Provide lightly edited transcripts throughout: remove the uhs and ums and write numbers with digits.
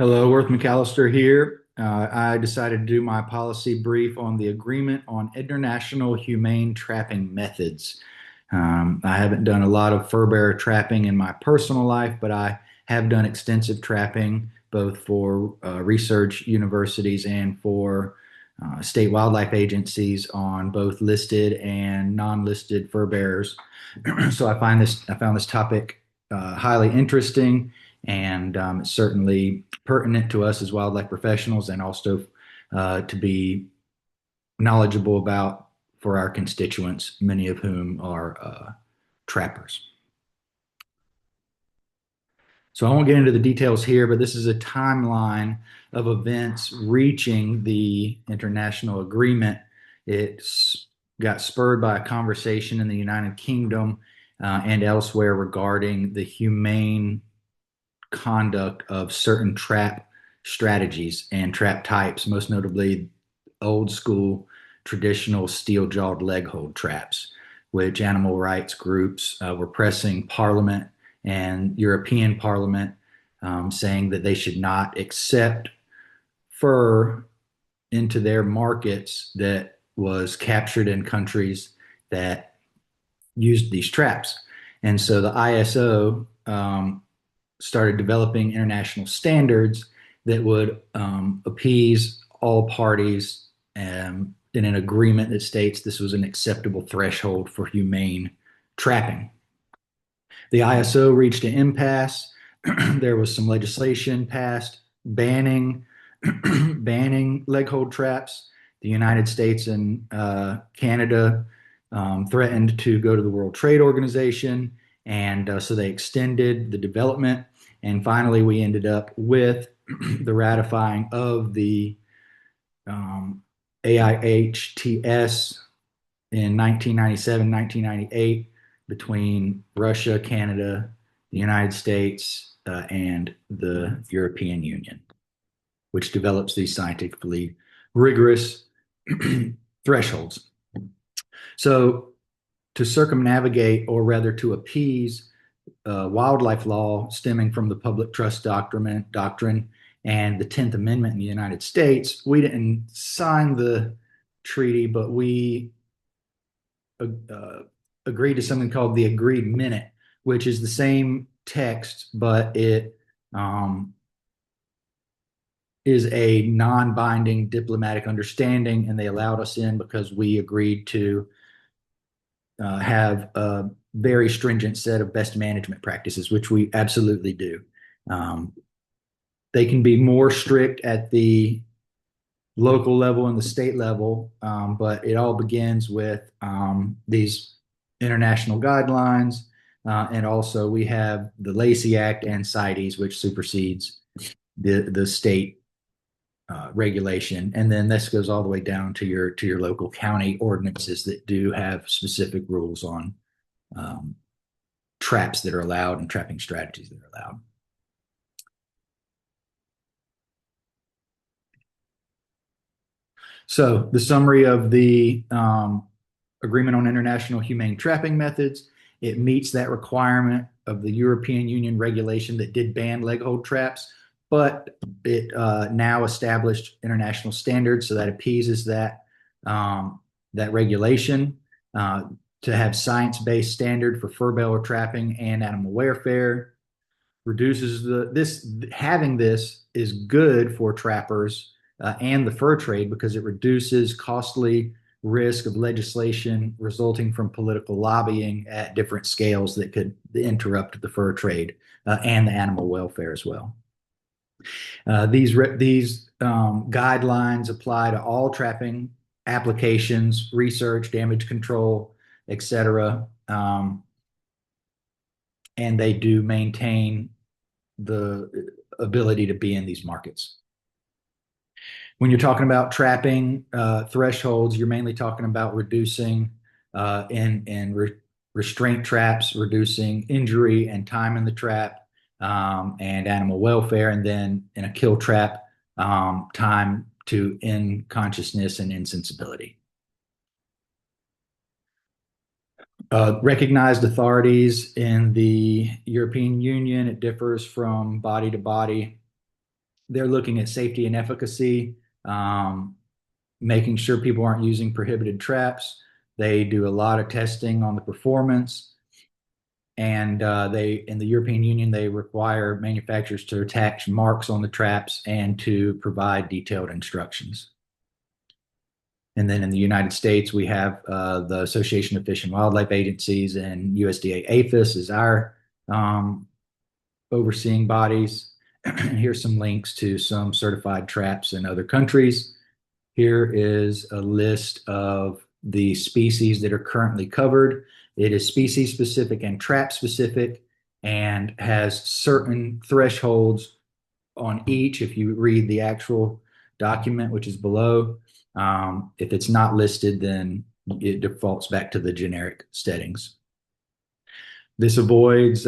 Hello, Worth McAlister here. I decided to do my policy brief on the agreement on international humane trapping methods. I haven't done a lot of fur bearer trapping in my personal life, but I have done extensive trapping both for research universities and for state wildlife agencies on both listed and non-listed fur bearers. So I found this topic highly interesting and it's certainly pertinent to us as wildlife professionals and also to be knowledgeable about for our constituents, many of whom are trappers. So I won't get into the details here, but this is a timeline of events reaching the international agreement. It's got spurred by a conversation in the United Kingdom and elsewhere regarding the humane conduct of certain trap strategies and trap types, most notably old school traditional steel jawed leg hold traps, which animal rights groups were pressing Parliament and European Parliament, saying that they should not accept fur into their markets that was captured in countries that used these traps. And so the ISO started developing international standards that would appease all parties in an agreement that states this was an acceptable threshold for humane trapping. The ISO reached an impasse. There was some legislation passed banning banning leg hold traps. The United States and Canada threatened to go to the World Trade Organization, and so they extended the development. And finally, we ended up with the ratifying of the AIHTS in 1997, 1998 between Russia, Canada, the United States, and the European Union, which develops these scientifically rigorous thresholds. So to circumnavigate, or rather to appease wildlife law stemming from the public trust doctrine and the 10th Amendment in the United States, we didn't sign the treaty, but we agreed to something called the Agreed Minute, which is the same text, but it is a non-binding diplomatic understanding, and they allowed us in because we agreed to have a very stringent set of best management practices, which we absolutely do. They can be more strict at the local level and the state level, but it all begins with these international guidelines. And also we have the Lacey Act and CITES, which supersedes the state regulation. And then this goes all the way down to your local county ordinances that do have specific rules on traps that are allowed and trapping strategies that are allowed. So the summary of the Agreement on International Humane Trapping Methods, it meets that requirement of the European Union regulation that did ban leg hold traps, but it now established international standards, so that appeases that regulation to have science-based standard for fur baler trapping and animal welfare. Reduces having this is good for trappers and the fur trade because it reduces costly risk of legislation resulting from political lobbying at different scales that could interrupt the fur trade and the animal welfare as well. These guidelines apply to all trapping applications, research, damage control, etc. And they do maintain the ability to be in these markets. When you're talking about trapping thresholds, you're mainly talking about reducing restraint traps, reducing injury and time in the trap, and animal welfare, and then in a kill trap, time to inconsciousness and insensibility. Recognized authorities in the European Union, it differs from body to body. they're looking at safety and efficacy, making sure people aren't using prohibited traps. They do a lot of testing on the performance. And they, in the European Union, they require manufacturers to attach marks on the traps and to provide detailed instructions. And then in the United States, we have the Association of Fish and Wildlife Agencies, and USDA APHIS is our overseeing bodies. And here's some links to some certified traps in other countries. Here is a list of the species that are currently covered. It is species specific and trap specific and has certain thresholds on each. If you read the actual document, which is below, if it's not listed, then it defaults back to the generic settings. This avoids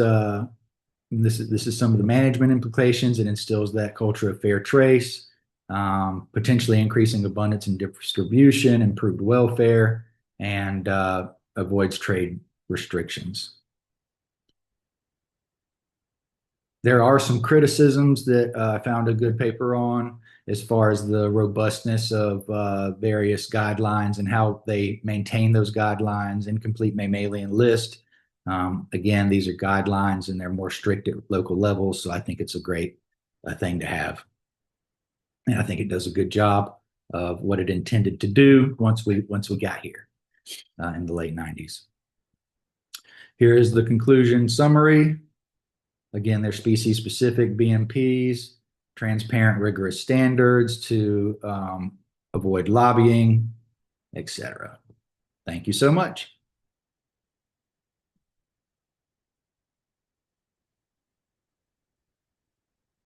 this is some of the management implications. It instills that culture of fair trace, potentially increasing abundance and distribution, improved welfare, and avoids trade restrictions. There are some criticisms that I found a good paper on as far as the robustness of various guidelines and how they maintain those guidelines. Incomplete mammalian list. Again, these are guidelines and they're more strict at local levels, so I think it's a great thing to have. And I think it does a good job of what it intended to do once we got here in the late 90s. Here is the conclusion summary. Again, they're species specific BMPs, transparent, rigorous standards to avoid lobbying, etc. Thank you so much.